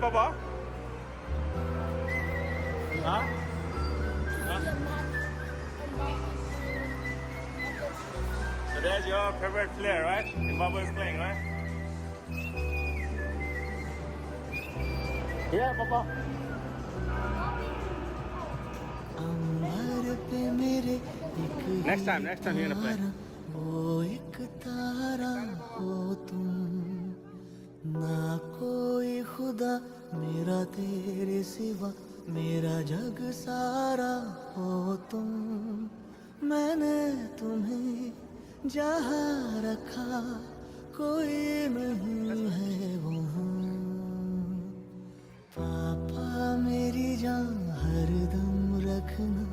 Baba? Huh? So there's your favorite player, right? And Baba is playing, right? Yeah, Baba. Next time you're gonna play. वो एक तारा हो तुम, ना कोई खुदा मेरा तेरे सिवा, मेरा जग सारा हो तुम। मैंने तुम्हें जहाँ रखा कोई नहीं है वहाँ। पापा मेरी जान हरदम रखना,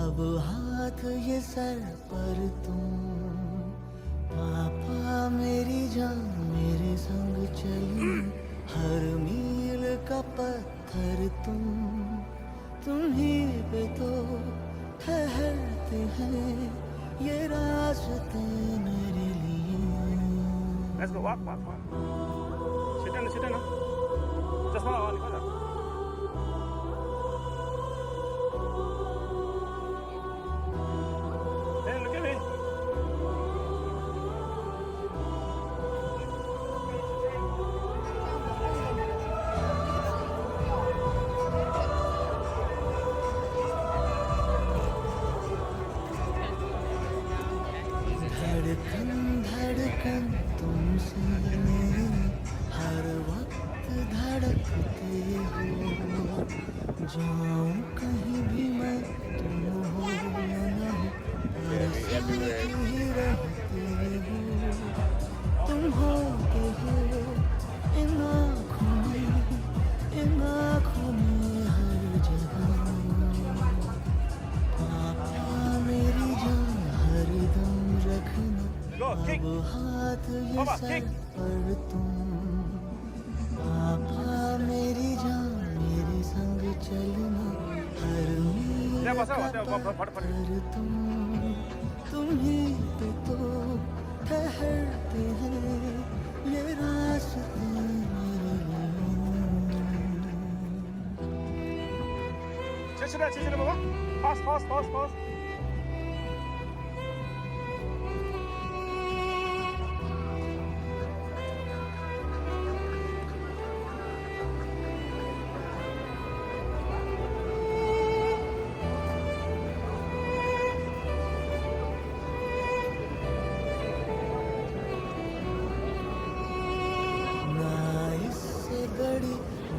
अब हाथ ये सर पर तुम। पापा मेरी जान मेरे संग चलना, हर मील का पत्थर तुम ही पे तो ठहरते हैं ये रास्ते मेरे लिए। Let's go, walk. Sit down now. Just follow. Hey, look at me. धड़कन तुमसे मेरी हर वक्त धड़कते हो। जाऊं कहीं भी मैं तुम हो या ना हो, पास ही रहते हो। तुम होते हो इन आँखों में हर जगह। पापा मेरी जान हरदम रखना, अब हाथ ये सर पर तुम। पापा मेरी जान मेरे संग चलना, हर मील का पत्थर तुम ही पे तो ठहरते हैं ये रास्ते मेरे लिए। Sit down, Baba. Pause.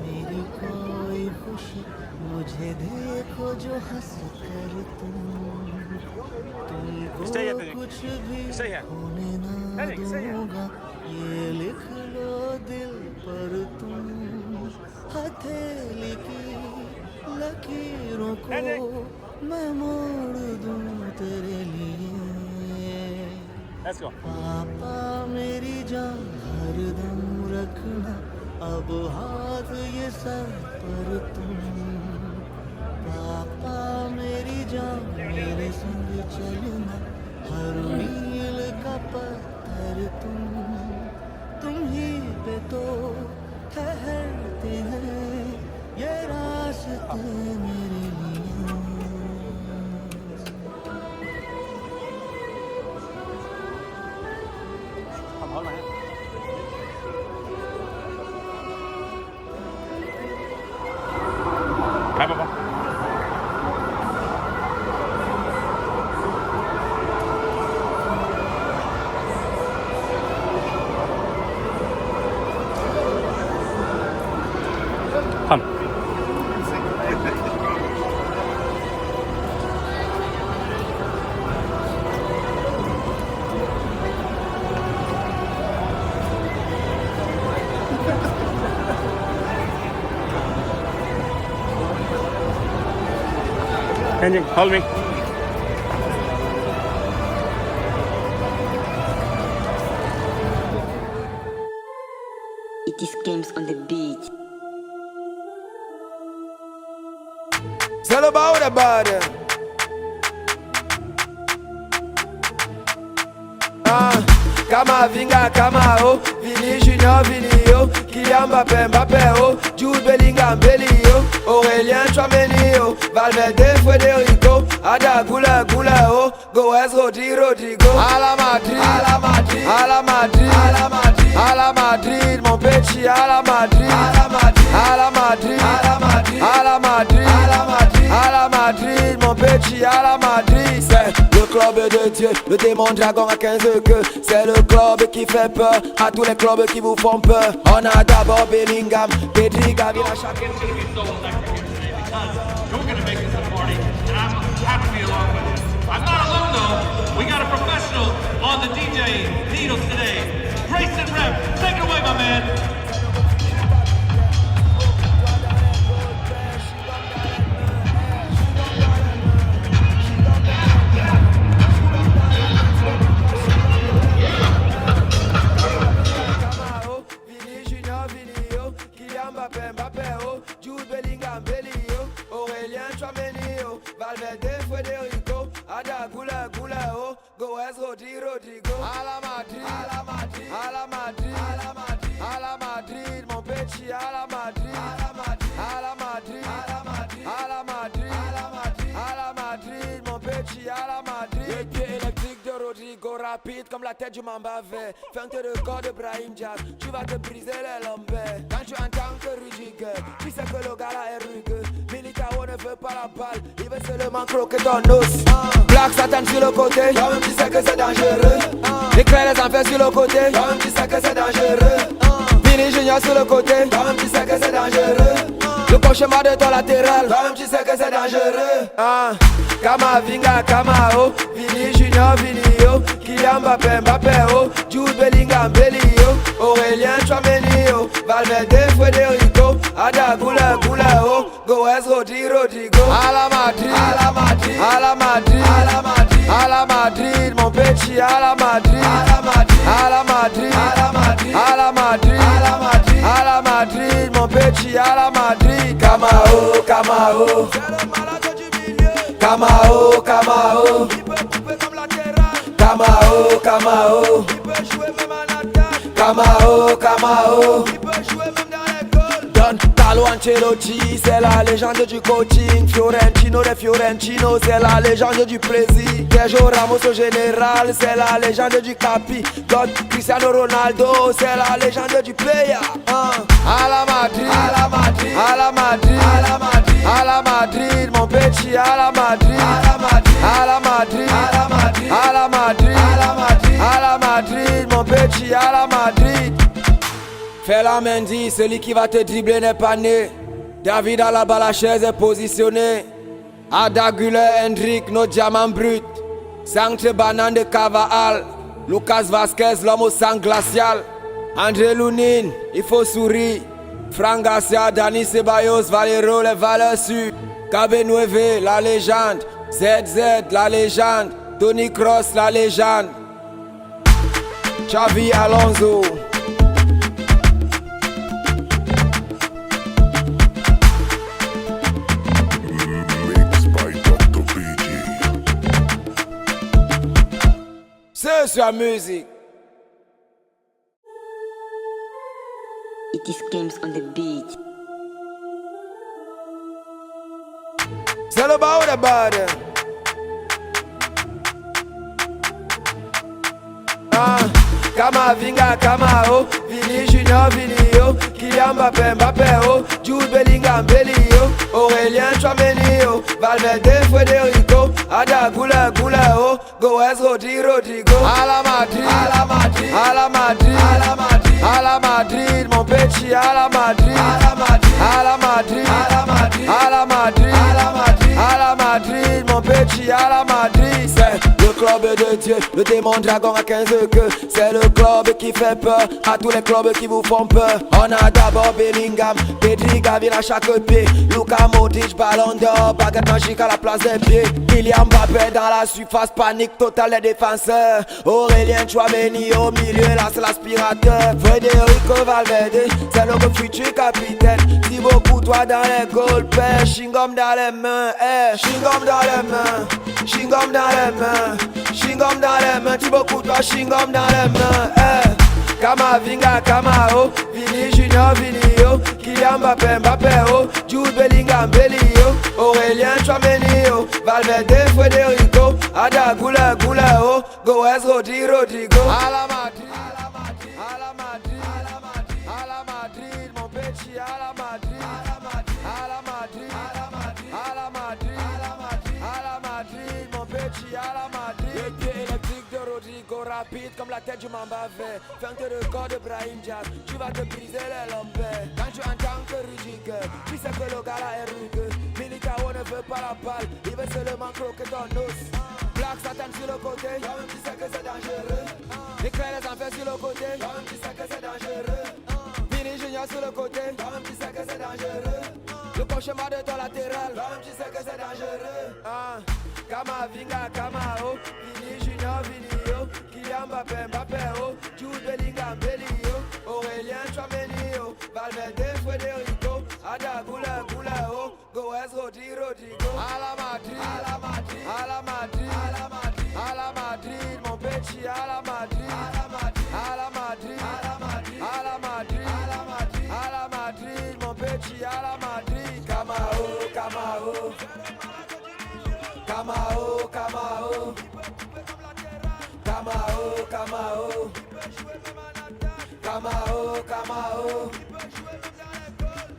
मेरी कोई खुशी मुझे देखो जो हंस कर तुमको कुछ भी होने ना दूंगा, ये लिख लो दिल पर तुम। हथेली की लकीरों को मैं मोड़ दूं तेरे लिए। Let's go. पापा मेरी जान हरदम रखना, अब हाथ ये सर पर तुम। पापा मेरी जान मेरे संग चलना, हर मील का पत्थर तुम ही पे तो ठहरते हैं ये रास्ते मेरे लिए। Hold my hand. Hi, Baba. Come. Changing, hold me. It is games on the beat. It's all about the body. Kamavinga, Kamao, Vini Junior, Vinio, Kylian Mbappé, Mbappé, Jude Bellingham, Bellio, Aurélien Tchouameni, Valverde, Federico, Ada Gula, Gula, Goes, Rodrigo, à la Madrid, à la Madrid, à la Madrid, à la Madrid, à la Madrid, mon petit, à la Madrid, à la Madrid, à la Madrid, à la Madrid, à la Madrid, à la Madrid, à la Madrid, mon petit, à la Madrid. C'est le club de Dieu, le démon dragon à 15 queues. C'est le club qui fait peur à tous les clubs qui vous font peur. On a d'abord Bellingham, Pedri, Gavi, la chacun. It's going to be so electric here today because you're going to make this a party, and I'm happy to be along with you. I'm not alone though. We got a professional on the DJ needles today. Grayson Rep, take it away, my man. Mbappé, Mbappé, Jude Bellingham, Bellio, Aurélien Tchouameni, Valverde, Federico, Ada Gula, Gula, Goes, Rodrigo, à la Madrid, à la Madrid, à la Madrid, à la Madrid, à la Madrid, mon petit, à la Madrid, à la Madrid, à la Madrid, à la Madrid, à la Madrid, à la Madrid, à la Madrid, mon petit, à la Madrid. Le pied électrique de Rodrigo, rapide comme la tête du Mamba vert, feinte de corps de Brahim Diaz, tu vas te briser les lombaires. Quand tu entends que Rudiger, tu sais que le gars là est rugueux. Militao ne veut pas la balle, il veut seulement croquer ton os. Black Satan sur le côté, toi-même tu sais que c'est dangereux. Éclaire les enfers sur le côté, toi-même tu sais que c'est dangereux. Vini Junior sur le côté, toi-même tu sais que c'est dangereux. Le cauchemar de ton latéral, toi-même tu sais que c'est dangereux. Kamavinga, Kamao, Vini Junior, Vinio, Kylian Mbappé, Mbappé, Jude Bellingham, Bellio, Aurélien Tchouameni, Valverde, Federico, Ada Gula, Gula, Goes, Rodrigo, à la Madrid, à la Madrid, à la Madrid, à la Madrid, à la Madrid, mon petit, à la Madrid, à la Madrid, à la Madrid, à la Madrid, à la Madrid, à la Madrid, à la Madrid, mon petit, à la Madrid. Kamao, Kamao, c'est le malade du milieu. Kamao, Kamao, il peut couper comme latéral. Kamao, Kamao, il peut jouer même en attaque. Kamao, Kamao, il peut jouer même dans les goals. Don Carlo Ancelotti, c'est la légende du coaching. Fiorentino de Fiorentino, c'est la légende du plaisir. Sergio Ramos au général, c'est la légende du capi. Don Cristiano Ronaldo, c'est la légende du player. À la Madrid, à la Madrid, à la Madrid, à la Madrid, à la Madrid, mon petit, à la Madrid, à la Madrid, à la Madrid, à la Madrid, à la Madrid, à la Madrid, à la Madrid, mon petit, à la Madrid. Fais la Mendy, celui qui va te dribbler n'est pas né. David Alaba, la chaise est positionnée. Ada Güler, Hendrick, nos diamants bruts. Sancte Banane de Cavall, Lucas Vasquez, l'homme au sang glacial. André Lounine, il faut sourire. Franck Garcia, Dani Ceballos, Valero, les valeurs sûres. Cabe Nueve, la légende. ZZ, la légende. Tony Kroos, la légende. Xavi Alonso. C'est sa musique. It is games on the beat. C'est le bas ou le bas. Kamavinga, Kamao, Vini Junior, Vinio, Kylian Mbappé, Mbappé, Jude Bellingham, Bellio, Aurélien Tchouameni, Valverde, Federico, Ada Gula, Gula, Goes, Rodrigo, à la Madrid, à la Madrid, à la Madrid, à la Madrid, à la Madrid, mon petit, à la Madrid, à la Madrid, à la Madrid, à la Madrid, à la Madrid, à la Madrid, à la Madrid, mon petit, à la Madrid. C'est le club de Dieu, le démon dragon à 15 queues. C'est le club qui fait peur à tous les clubs qui vous font peur. On a d'abord Bellingham, Pedri, Gavi à chaque pied. Luka Modric, Ballon d'Or, baguette magique à la place des pieds. Kylian Mbappé dans la surface, panique totale des défenseurs. Aurélien Tchouameni au milieu, là c'est l'aspirateur. Federico Valverde, c'est notre futur capitaine. Thibaut Courtois dans les goals, père, chewing-gum dans les mains, chewing-gum dans les mains, chewing-gum dans les mains, chewing-gum chewing-gum dans les mains, tu beaucoup toi chewing-gum dans les mains. Kama Vinga, Kama O, Vini Junior, Vini O, Kylian Mbappé, Mbappé O, Jude Bellingham, Belly O, Aurélien Tchouameni O, Valverde, Federico, Ada Gula, Gula O, Goes Rodri, Rodrigo. À la Madrid, à la Madrid, à la Madrid, à la Madrid, à la Madrid, mon petit, à la Madrid, à la Madrid, à la Madrid, à la Madrid, à la Madrid, à la Madrid, à la Madrid, mon petit, à la Madrid. Les pieds électriques de Rodrigo, rapide comme la tête du Mamba vert. Feinte de corps de Brahim Diaz, tu vas te briser les lombaires. Quand tu entends que Rudiger, tu sais que le gars là est rugueux. Militao ne veut pas la balle, il veut seulement croquer ton os. Black Satan sur le côté, toi-même tu sais que c'est dangereux. Éclaire les enfers sur le côté, toi-même tu sais que c'est dangereux. Vini Junior sur le côté, toi-même tu sais que c'est dangereux. Le cauchemar de ton latéral, toi-même tu sais que c'est dangereux. Kama Vinga, Kama O, Vini Junior, Vini O, Kylian Mbappé, Mbappé O, Jude Bellingham, Belly O, Aurélien Tchouameni O, Valverde, Federico, Ada Gula, Gula O, Goes Rodri, Rodrigo. À la Madrid, à la Madrid, à la Madrid, à la Madrid, à la Madrid, mon petit, à la Madrid, à la Madrid, à la Madrid, à la Madrid, à la Madrid, à la Madrid, à la Madrid, mon petit, à la Madrid. Kamao, Kamao. Kamao, Kamao, Kamao, Kamao, Kamao, Kamao.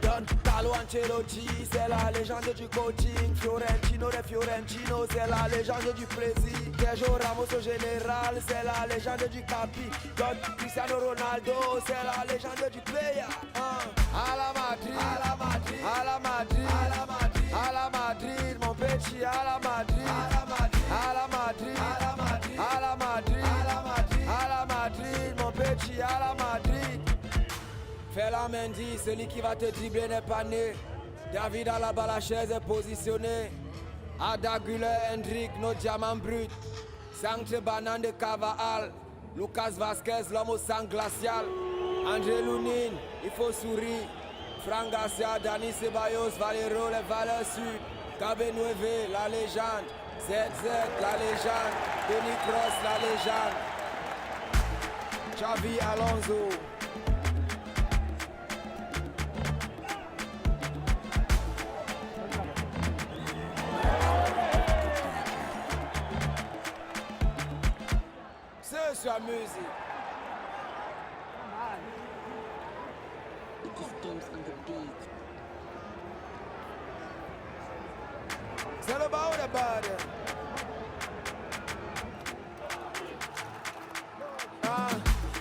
Don Carlo Ancelotti, c'est la légende du coaching. Fiorentino de Fiorentino, c'est la légende du plaisir. Sergio Ramos au général, c'est la légende du capi. Don Cristiano Ronaldo, c'est la légende du player. À la Madrid, à la Madrid, à la Madrid, à la Madrid, à la Madrid, mon petit, à la Madrid, à la Madrid, à la Madrid, à la Madrid, à la Madrid, à la Madrid, à la Madrid, mon petit, à la Madrid. Fais la Mendy, celui qui va te dribbler n'est pas né. David à la balle, la chaise est positionnée. Ada Güler, Hendrick, nos diamants bruts. Santé Banane de Cavall. Lucas Vasquez, l'homme au sang glacial. André Lounine, il faut sourire. Franck Garcia, Dani Ceballos, Valero, les valeurs sud. KB9, la légende. ZZ, la légende. Tony Kroos, la légende. Xavi Alonso. C'est sur la musique. It is games on the beat. C'est le bas ou le bas?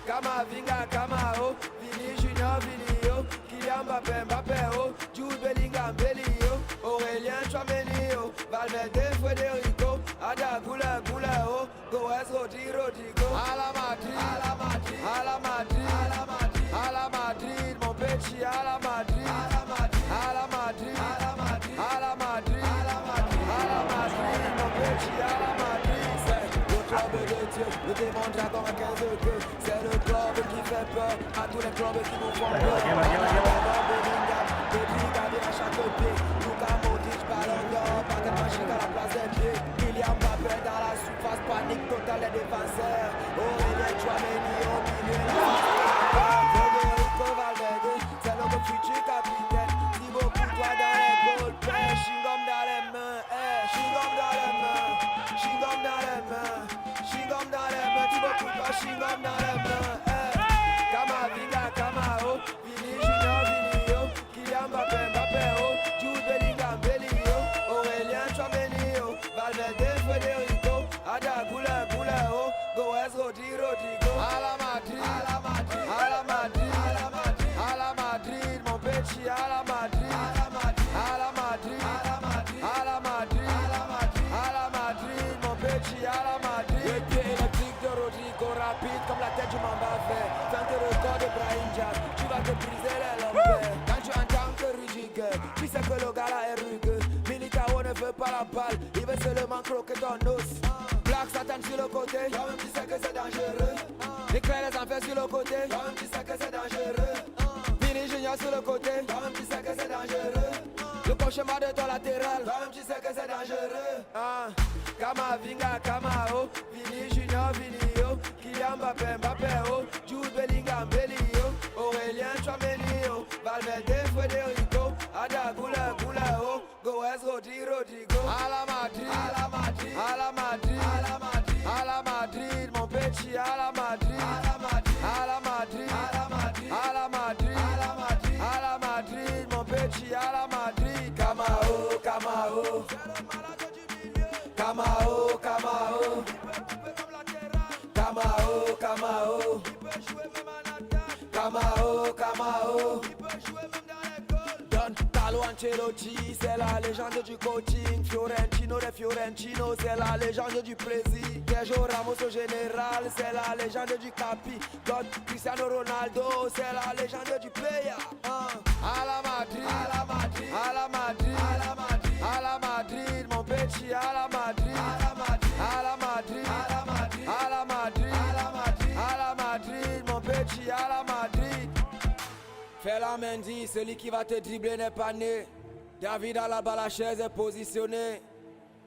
Kama Vinga, Kama O, Vini Junior, Vini O, Kylian Mbappé, Mbappé O, Jude Bellingham, Belly O, Aurélien Tchouameni O, Valverde, Federico, Ada Gula, Gula O, Goes Rodri, Rodrigo. À la Madrid, à la Madrid, à la Madrid, à la Madrid, à la Madrid, mon petit, à la Madrid, à la Madrid, à la Madrid, à la Madrid, à la Madrid, à la Madrid, à la Madrid, mon petit, à la Madrid. C'est le club de Dieu, le démon dragon à 15 queues. C'est le club qui fait peur à tous les clubs qui nous font peur. Bellingham, Bellingham à chaque pied. Luka Modric, Ballon d'Or, paquet magique à la place des pieds. Kylian Mbappé dans la surface, panique totale des défenseurs. Aurélien Tchouameni au milieu, Federico Valverde, c'est notre futur capitaine. Thibaut Courtois dans les goals, chewing-gum dans les mains, chewing-gum dans les mains, chewing-gum dans les mains, chewing-gum dans les mains, Thibaut Courtois, chewing-gum dans les mains, Kama Vinga, Kama O, Vini Junior, Vini O, Kylian Mbappé, Mbappé O, Jude Bellingham, Belly O, Aurélien Tchouameni O, Valverde, Federico, Ada Gula, Gula O, Goes Rodri, Rodrigo. À la Madrid, à la Madrid, à la Madrid, à la Madrid, à la Madrid, mon petit, à la Madrid, à la Madrid, à la Madrid, à la Madrid, à la Madrid, à la Madrid, à la Madrid, mon petit, à la Madrid. Le pied électrique de Rodrigo, rapide comme la tête du Mamba vert. Feinte de corps de Brahim Diaz, tu vas te briser les lombaires. Quand tu entends que Rudiger, tu sais que le gars là est rugueux. Militao ne veut pas la balle, il veut seulement croquer ton os. Black Satan sur le côté, toi-même tu sais que c'est dangereux. Éclaire les enfers sur le côté, toi-même tu sais que c'est dangereux. Vini Junior sur le côté, toi-même tu sais que c'est dangereux. Le cauchemar de ton latéral, toi-même tu sais que c'est dangereux. Kama Vinga, Kama O, Vini Junior. Kylian Mbappé, Mbappé, oh, Jude Bellingham, Belly, oh, Aurélien Tchouameni, oh, Valverde, Federico, Ada Gula, Gula, oh, Goes, Rodrigo, à la Madrid, à la Madrid, à la Madrid, à la Madrid, à la Madrid, mon petit, à la Madrid, à la Madrid, à la Madrid, à la Madrid, à la Madrid, à la Madrid, à la Madrid, mon petit, à la Madrid, Camaro, Camaro, Camaro, Camaro, Camaro, Camaro, Camaro, Camaro. Don Carlo Ancelotti, c'est la légende du coaching. Fiorentino de Fiorentino, c'est la légende du plaisir. Sergio Ramos au général, c'est la légende du capi. Don Cristiano Ronaldo, c'est la légende du player. À la Madrid, à la Madrid, à la Madrid, à la Madrid, à la Madrid, mon petit, à la Madrid, à la Madrid, à la Madrid, à la Madrid, à la Madrid, à la Madrid, à la Madrid, mon petit, à la Madrid. Fais la Mendy, celui qui va te dribbler n'est pas né. David Alaba, la chaise est positionnée.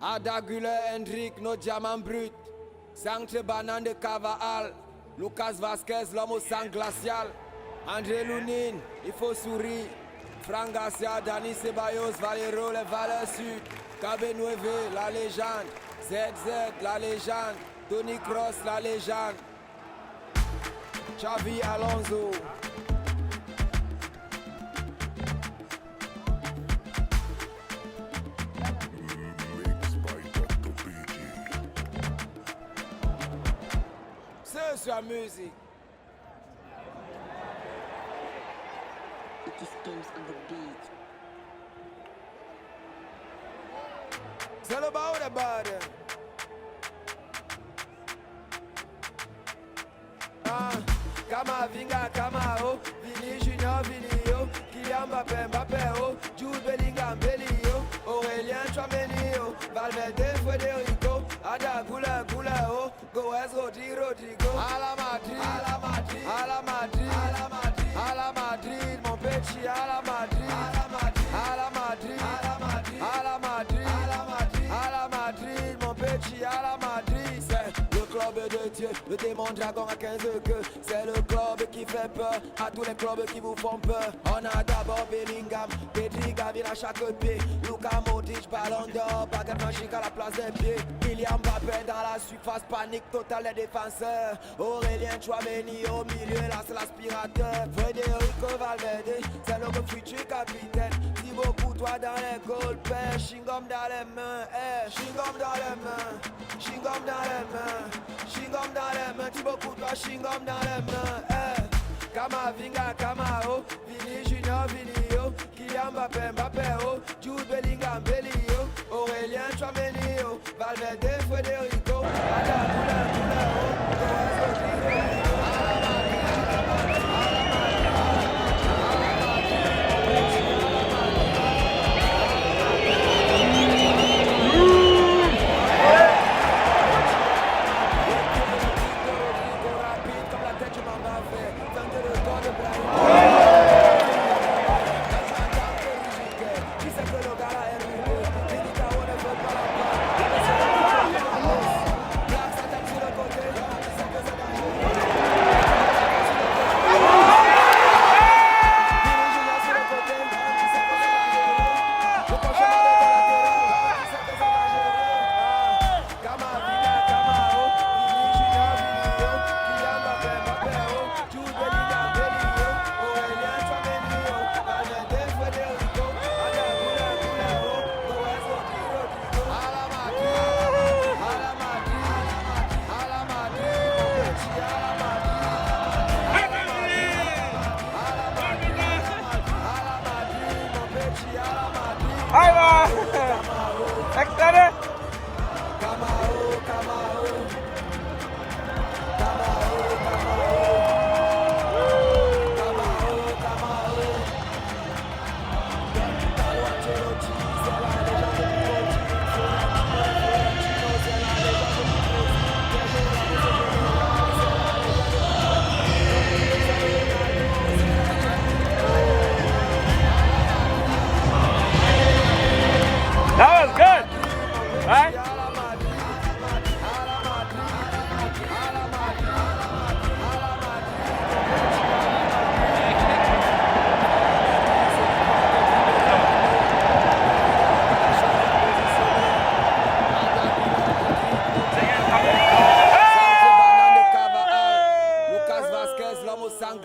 Ada Güler, Hendrick, nos diamants bruts. Sancte Banane de Cavall. Lucas Vasquez, l'homme au sang glacial. André Lounine, il faut sourire. Franck Garcia, Dani Ceballos, Valero, les valeurs sud. KB Nueve, la légende. ZZ, la légende. Tony Kroos, la légende. Xavi Alonso. C'est la musique. It is games on the beat. C'est le bas ou le bas? Kamavinga, Kamao, Vini Junior, Vinio, Kylian Mbappé, Mbappé, oh, Jude Bellingham, Belly, oh, Aurélien Tchouameni, oh, Valverde, Federico, Ada Gula, Gula, oh, Goes, Rodrigo, à la Madrid, à la Madrid, à la Madrid, à la Madrid, à la Madrid, mon petit, à la Madrid, à la Madrid, à la Madrid, à la Madrid, à la Madrid, à la Madrid, à la Madrid, mon petit, à la Madrid, c'est le club de Dieu, le démon dragon à 15 queues, c'est le club qui fait peur à tous les clubs qui vous font peur. On a d'abord Bellingham, Pedri, Gavin à chaque pied, Luka Modric, Ballon d'Or, baguette magique à la place des pieds. Kylian Mbappé dans la surface, panique totale des défenseurs. Aurélien Tchouameni au milieu, là c'est l'aspirateur. Federico Valverde, c'est le futur capitaine. Thibaut Courtois dans les goals, père, chewing-gum dans les mains, chewing-gum dans les mains, chewing-gum dans les mains, chewing-gum dans les mains, Thibaut Courtois, chewing-gum dans les mains, Kamavinga, Kamao, Vini Junior, Vinio, Kylian Mbappé, Mbappé, oh, Jude Bellingham, Belly, oh, Aurélien Tchouameni, oh, Valverde, Federico, Ada Gula, Gula, oh, Goes, Rodrigo, Black Satan sur le côté.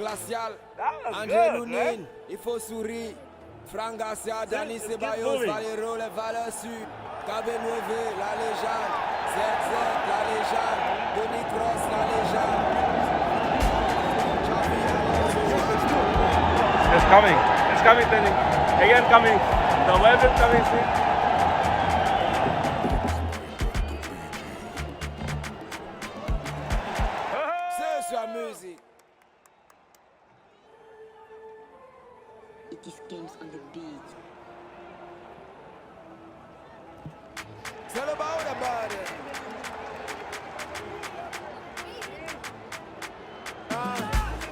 glacial. That was André good, Lounine, man. il faut sourire. Frank Garcia, Dani Let's keep Ceballos, moving. Valero, les valeurs sûres. Cabenueve, la légende. ZZ, la légende. Tony Cross, la légende. It's coming. It's coming, Tony. Again, coming. The web is coming, see? C'est sur la musique. It is games on the beat. C'est le bas ou le bas?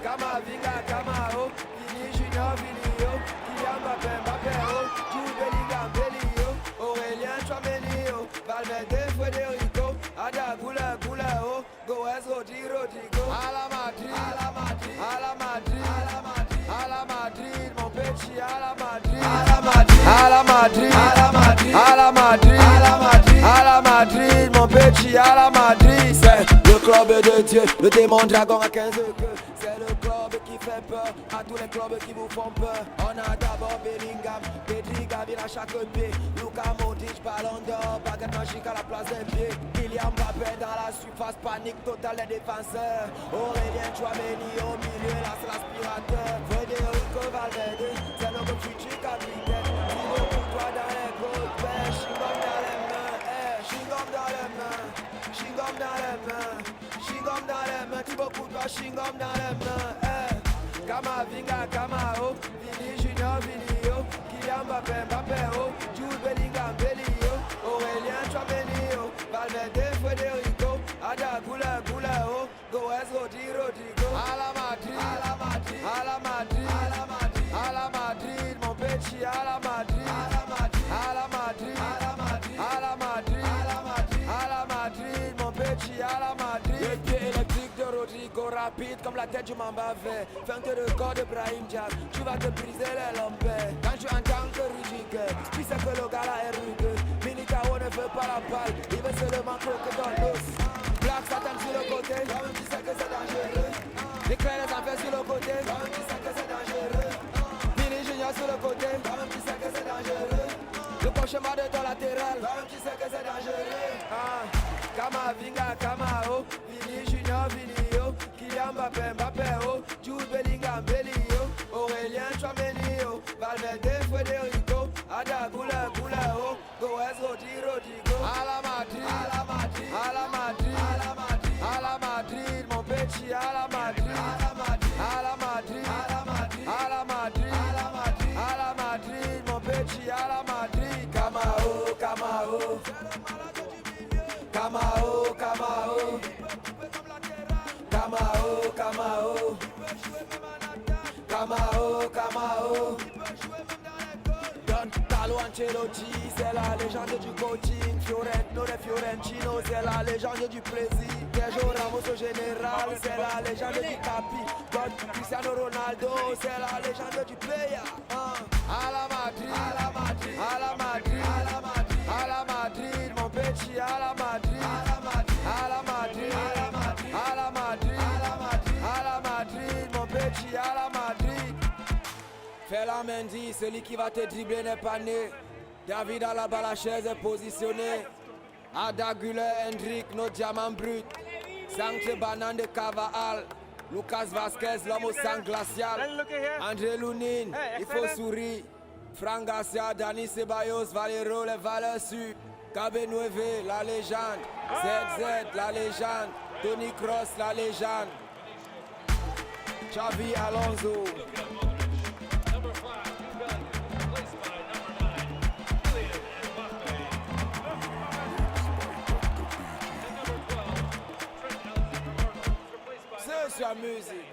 Kamavinga, Kamao, Vini Junior, Vinio, Kylian Mbappé, Mbappé, Jude Bellingham, Bellio, Aurélien Tchouameni, Valverde, Federico, Ada Gula, Gula, Goes, Rodrigo, à la Madrid, à la Madrid, à la Madrid, à la Madrid, à la Madrid, mon petit, à la Madrid, à la Madrid, à la Madrid, à la Madrid, à la Madrid, à la Madrid, mon petit, à la Madrid, c'est le club de Dieu, le démon dragon à 15 queues. C'est le club qui fait peur à tous les clubs qui vous font peur. On a d'abord Bellingham, Pedri, Gavi à chaque pied. Luka Modric, Ballon d'Or, baguette magique à la place des pieds. Kylian Mbappé dans la surface, panique totale des défenseurs. Aurélien Tchouameni au milieu, là c'est l'aspirateur. Federico Valverde, c'est le futur capitaine. Thibaut Courtois dans les côtes, chewing-gum dans les mains, chewing-gum dans les mains, chewing-gum dans les mains, chewing-gum dans les mains, Thibaut Courtois, chewing-gum dans les mains, Kamavinga, Kamao, Vini Junior, Vinio, Kylian Mbappé, Mbappé, Jude Bellingham, Bellio, Aurélien Tchouameni, Valverde, Federico, Ada Gula, Gula, Goes, Rodrigo, à la Madrid, à la Madrid, à la Madrid, à la Madrid, à la Madrid, mon petit, à la Madrid, à la Madrid, à la Madrid, à la Madrid, à la Madrid, à la Madrid, à la Madrid, mon petit, à la Madrid. Le pied électrique de Rodrigo, rapide comme la tête du Mamba vert. Feinte de corps de Brahim Diaz, tu vas te briser les lombaires. Quand tu entends que Rudiger, tu sais que le gars là est rugueux. Militao ne veut pas la balle, il veut seulement croquer dans l'os. Black Satan sur le côté, toi-même tu sais que c'est dangereux. L'éclair les enfers sur le côté, toi-même tu sais que c'est dangereux. Vini Junior sur le côté, toi-même tu sais que c'est dangereux. Le cauchemar de ton latéral, toi-même tu sais que c'est dangereux. Kamavinga, Kamao, Vini Junior, Vinio, Kylian Mbappé, Mbappé, Jude Bellingham, Bellio, Aurélien Tchouameni, Valverde, Federico, Ada Gula, Gula, Goes, Rodrigo, à la Madrid, à la Madrid, à la Madrid, à la Madrid, à la Madrid, mon petit, à la Madrid, à la Madrid, à la Madrid, à la Madrid, à la Madrid, à la Madrid, à la Madrid, mon petit, à la Madrid, Kamao, Kamao. Kamao, Kamao, Kamao, Kamao, Kamao, Kamao. Don Carlo Ancelotti, c'est la légende du coaching. Fiorentino de Fiorentino, c'est la légende du plaisir. Sergio Ramos au général, c'est la légende du capi. Don Cristiano Ronaldo, c'est la légende du player. À la Madrid, à la Madrid, à la Madrid, à la Madrid, à la Madrid, mon petit, à la Madrid, à la Madrid, à la Madrid, à la Madrid, à la Madrid, à la Madrid, à la Madrid, mon petit, à la Madrid. Fais la Mendy, celui qui va te dribbler n'est pas né. David à la balle, la chaise est positionnée. Ada Güler, Hendrick, nos diamants bruts. Santé banane de Cavall. Lucas Vasquez, l'homme au sang glacial. André Lounine, il faut sourire. Frank Garcia, Dani Ceballos, Valero, les valeurs sûres. Cabenueve, la légende. ZZ, la légende. Tony Cross, la légende. Xavi Alonso. C'est sur la musique.